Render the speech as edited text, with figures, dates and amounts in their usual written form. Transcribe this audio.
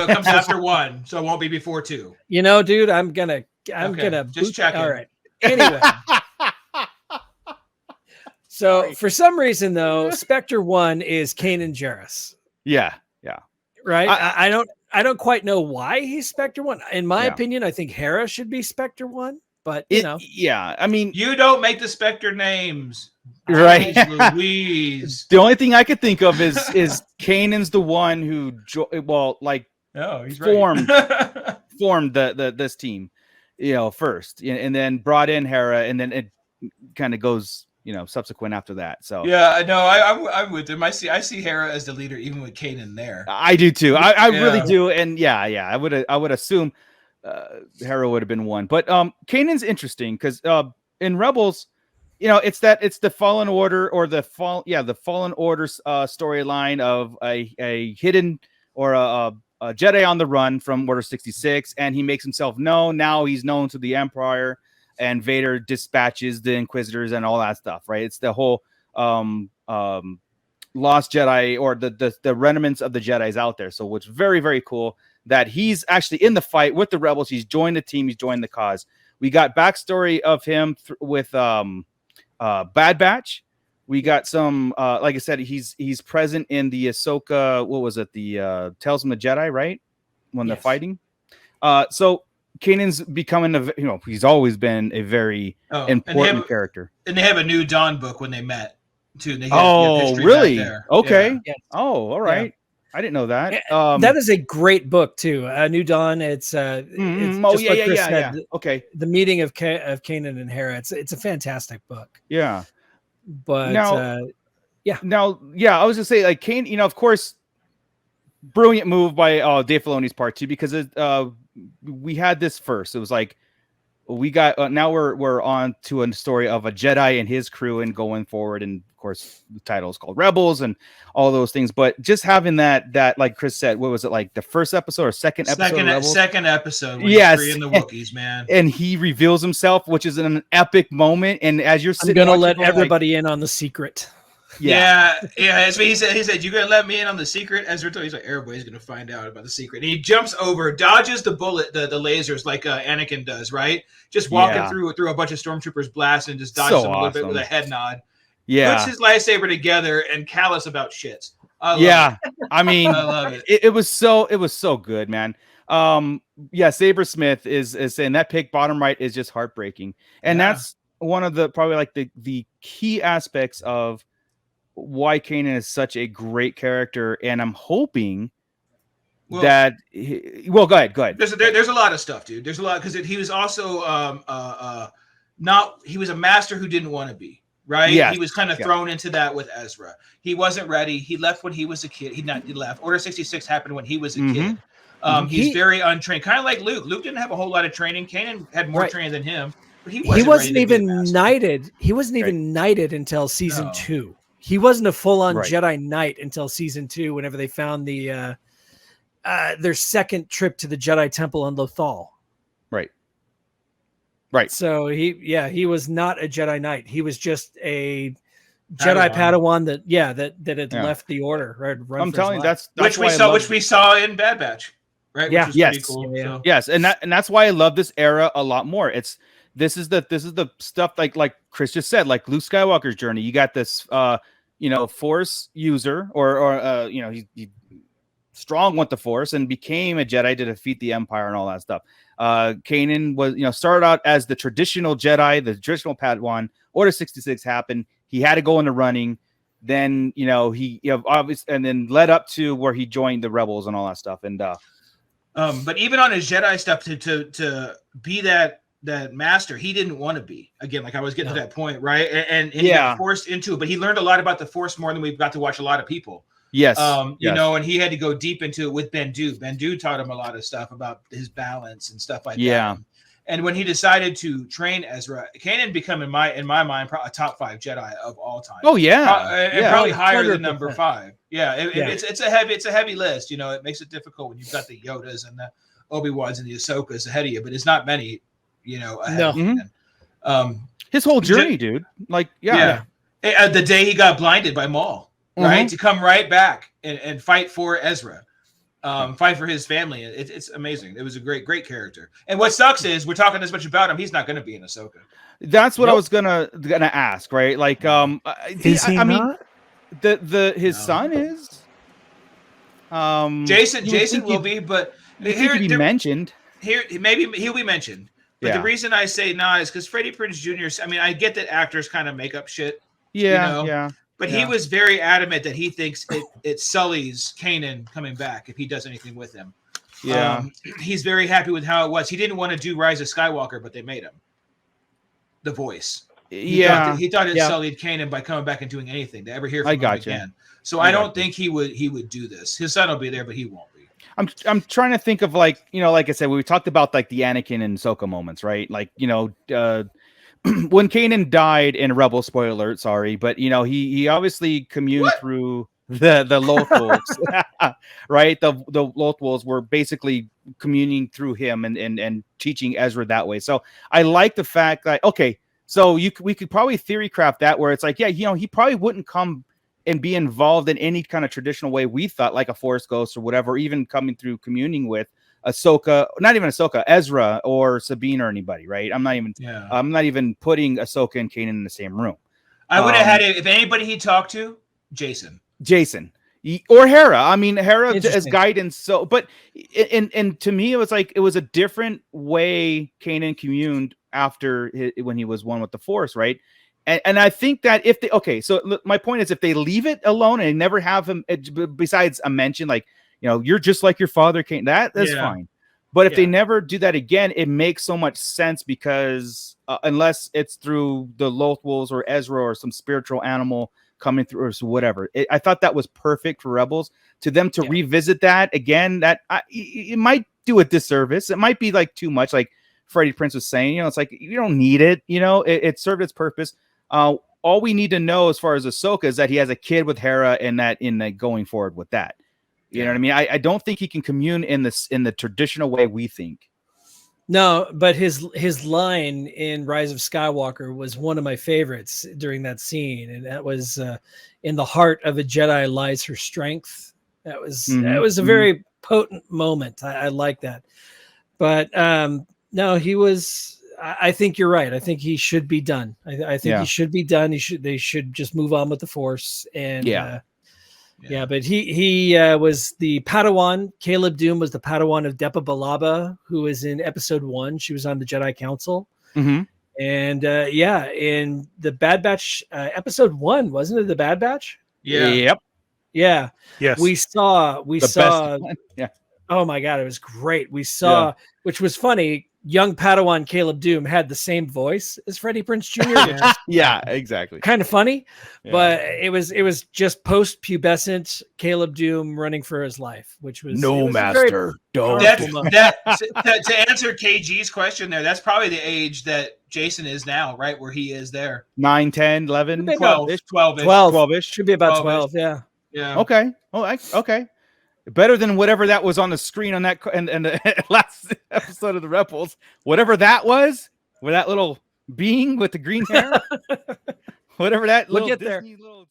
it comes after 1, so it won't be before 2. Dude, I'm gonna just checking. All right. Anyway. So for some reason though, Spectre 1 is Kanan Jarrus. Yeah. Right? I don't quite know why he's Spectre 1. In my opinion, I think Hera should be Spectre 1, but yeah. I mean, you don't make the Spectre names. Right. Louise. The only thing I could think of is Kanan's the one who he's formed right. formed this team, first, and then brought in Hera, and then it kind of goes subsequent after that. So yeah, no, I'm with him. I see Hera as the leader, even with Kanan there. I do too. I really do, and I would assume Hera would have been one, but Kanan's interesting because in Rebels, it's the Fallen Order or the Fallen Order storyline of a hidden or a Jedi on the run from Order 66, and he makes himself known. Now he's known to the Empire. And Vader dispatches the Inquisitors and all that stuff, right? It's the whole lost Jedi or the remnants of the Jedis out there. So it's very, very cool that he's actually in the fight with the Rebels. He's joined the team. He's joined the cause. We got backstory of him with Bad Batch. We got some, like I said, he's present in the Ahsoka. What was it? The Tales from the Jedi, right? When they're fighting. So Kanan's becoming he's always been a very important character. And they have a new Dawn book when they met too. They really? Okay. Yeah. Yes. Oh, all right. Yeah. I didn't know that. That is a great book too. New Dawn. It's okay. The meeting of Kanan and Hera. It's a fantastic book. Yeah. But now, I was just say like Kanan. Of course, brilliant move by Dave Filoni's part too, because we had this first. It was like we got now we're on to a story of a Jedi and his crew and going forward, and of course the title is called Rebels and all those things. But just having that like Chris said, what was it, like the first episode or second episode? Second episode. Yes, in the Wookiees, man. And he reveals himself, which is an epic moment. And as you're sitting, I'm gonna let everybody in on the secret. Yeah. That's what he said. He said, "You gonna let me in on the secret?" Ezra told, he's like, "Everybody's gonna find out about the secret." And he jumps over, dodges the bullet, the lasers like Anakin does, right? Just walking through a bunch of stormtroopers blasting, and just dodges them a little bit with a head nod. Yeah, puts his lightsaber together and callous about shits. I mean, I love it. It was so good, man. Sabersmith is saying that pick bottom right is just heartbreaking, and that's one of the probably like the key aspects of why Kanan is such a great character, and I'm hoping that go ahead. There's a lot of stuff, dude. There's a lot because he was also he was a master who didn't want to be, right? Yes. He was kind of thrown into that with Ezra. He wasn't ready. He left when he was a kid. He left. Order 66 happened when he was a kid. He's very untrained, kind of like Luke. Luke didn't have a whole lot of training. Kanan had more training than him, but he wasn't even knighted. He wasn't even knighted until season 2. He wasn't a full-on Jedi Knight until season 2, whenever they found their second trip to the Jedi Temple on Lothal. Right. So he was not a Jedi Knight. He was just a Jedi Padawan that had left the Order. Right. I'm telling you, that's which we saw in Bad Batch. Right. Yeah. Which was pretty cool, so. Yes. And that's why I love this era a lot more. This is the stuff like Chris just said, like Luke Skywalker's journey. You got this Force user or he strong with the Force and became a Jedi to defeat the Empire and all that stuff. Kanan was started out as the traditional Jedi, the traditional Padawan. Order 66 happened. He had to go into running. Then obviously, and then led up to where he joined the Rebels and all that stuff. And but even on his Jedi stuff to be that master, he didn't want to be. Again, like I was getting to that point, right? And he got forced into it, but he learned a lot about the Force more than we've got to watch a lot of people. Yes. And he had to go deep into it with Bendu. Bendu taught him a lot of stuff about his balance and stuff like that. And when he decided to train Ezra, Kanan became in my mind a top 5 Jedi of all time. Oh yeah, and probably higher than number 5. It's a heavy list. It makes it difficult when you've got the Yodas and the Obi-Wans and the Ahsokas ahead of you, but it's not many. His whole journey, dude. The day he got blinded by Maul, right, to come right back and fight for Ezra. fight for his family. It's amazing. It was a great character. And what sucks is we're talking this much about him. He's not going to be in Ahsoka. That's what I was gonna ask, right? Like, is he not? mean, his son is. Jason will be, but here be mentioned. Here, maybe he'll be mentioned. But the reason I say nah is because Freddie Prinze Jr. I mean, I get that actors kind of make up shit. Yeah. But he was very adamant that he thinks it sullies Kanan coming back if he does anything with him. Yeah. He's very happy with how it was. He didn't want to do Rise of Skywalker, but they made him the voice. He thought it sullied Kanan by coming back and doing anything to ever hear from him again. So I don't think he would do this. His son will be there, but he won't be. I'm trying to think of like I said, we talked about like the Anakin and Ahsoka moments, right? Like, when Kanan died in Rebel, spoiler alert, sorry, but he obviously communed through the Lothals, right? The Lothals were basically communing through him and teaching Ezra that way. So I like the fact that so we could probably theory craft that where it's like, he probably wouldn't come and be involved in any kind of traditional way we thought, like a Force Ghost or whatever, even coming through communing with Ahsoka, not even Ahsoka, Ezra or Sabine or anybody, right? I'm not even putting Ahsoka and Kanan in the same room. I would have had it if anybody he talked to, Jason or Hera. I mean, Hera as guidance. So, but and to me, it was like it was a different way Kanan communed after when he was one with the Force, right? And I think that if they so my point is if they leave it alone and never have him besides a mention like you're just like your father, Kanan, that's fine. But if they never do that again, it makes so much sense because unless it's through the Lothals or Ezra or some spiritual animal coming through or whatever, I thought that was perfect for Rebels. To them to revisit that again, that it might do a disservice. It might be like too much, like Freddie Prinze was saying. It's like you don't need it. It served its purpose. All we need to know as far as Ahsoka is that he has a kid with Hera, and that going forward with that. You know what I mean? I don't think he can commune in the traditional way we think. No, but his line in Rise of Skywalker was one of my favorites during that scene, and that was in the heart of a Jedi lies her strength. That was a very potent moment. I like that. But no, he was. I think you're right. I think he should be done. I think he should be done. They should just move on with the Force. And but he was the Padawan. Caleb Dume was the Padawan of Depa Billaba, who was in Episode 1. She was on the Jedi Council. Mm-hmm. And in the Bad Batch, Episode 1, wasn't it the Bad Batch? Yeah. Yep. Yeah. Yes. We saw. Yeah. Oh my God, it was great. We saw, which was funny. Young Padawan Caleb Dume had the same voice as Freddie Prinze Jr. Yeah, exactly. Kind of funny, but it was just post-pubescent Caleb Dume running for his life, which was master. Don't. To answer KG's question there, that's probably the age that Jason is now, right? Where he is there. 9, 10, 11, 12-ish. Should be about 12. Yeah. Okay. Oh, okay. Better than whatever that was on the screen on that and the last episode of the Rebels. Whatever that was, with that little being with the green hair, whatever that little get Disney there. little